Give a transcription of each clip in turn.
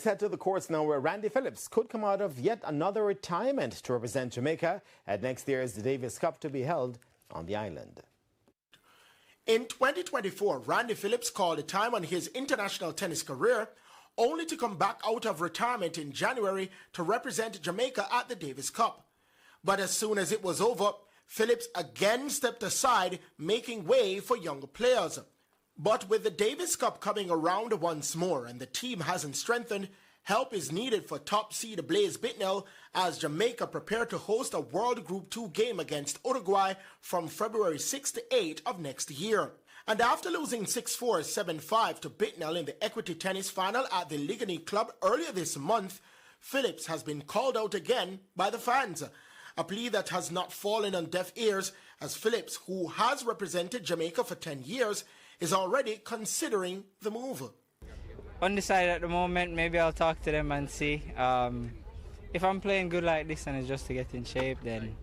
Head to the courts now where Randy Phillips could come out of yet another retirement to represent Jamaica at next year's Davis Cup to be held on the island. In 2024, Randy Phillips called a time on his international tennis career, only to come back out of retirement in January to represent Jamaica at the Davis Cup. But as soon as it was over, Phillips again stepped aside, making way for younger players. But with the Davis Cup coming around once more and the team hasn't strengthened, help is needed for top seed Blaise Bittnell as Jamaica prepare to host a World Group 2 game against Uruguay from February 6 to 8 of next year. And after losing 6-4, 7-5 to Bittnell in the Equity Tennis Final at the Ligony Club earlier this month, Phillips has been called out again by the fans. A plea that has not fallen on deaf ears, as Phillips, who has represented Jamaica for 10 years, is already considering the move. Undecided at the moment. Maybe I'll talk to them and see. If I'm playing good like this and it's just to get in shape, then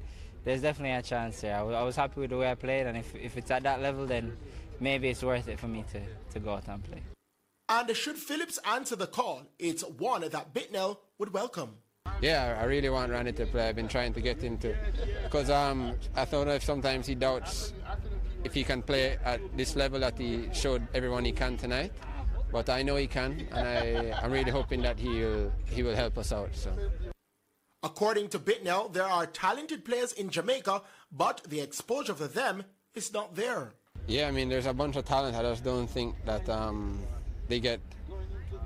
there's definitely a chance there. I was happy with the way I played, and if it's at that level, then maybe it's worth it for me to go out and play. And should Phillips answer the call, it's one that Bittnell would welcome. Yeah, I really want Randy to play. I've been trying to get him to, because I thought if sometimes he doubts if he can play at this level that he showed everyone he can tonight. But I know he can, and I'm really hoping that he will help us out. So. According to Bittnell, there are talented players in Jamaica, but the exposure for them is not there. Yeah, I mean, there's a bunch of talent. I just don't think that they get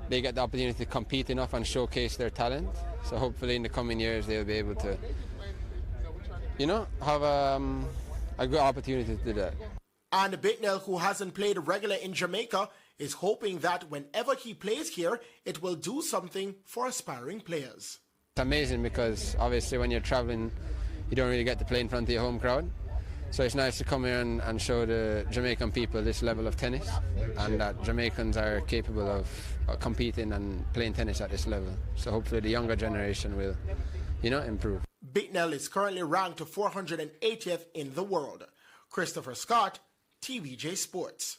the opportunity to compete enough and showcase their talent. So hopefully in the coming years they'll be able to, have a good opportunity to do that. And Bittnell, who hasn't played regular in Jamaica, is hoping that whenever he plays here, it will do something for aspiring players. It's amazing because obviously when you're traveling, you don't really get to play in front of your home crowd. So it's nice to come here and show the Jamaican people this level of tennis, and that Jamaicans are capable of competing and playing tennis at this level. So hopefully the younger generation will, improve. Bittnell is currently ranked 480th in the world. Christopher Scott, TVJ Sports.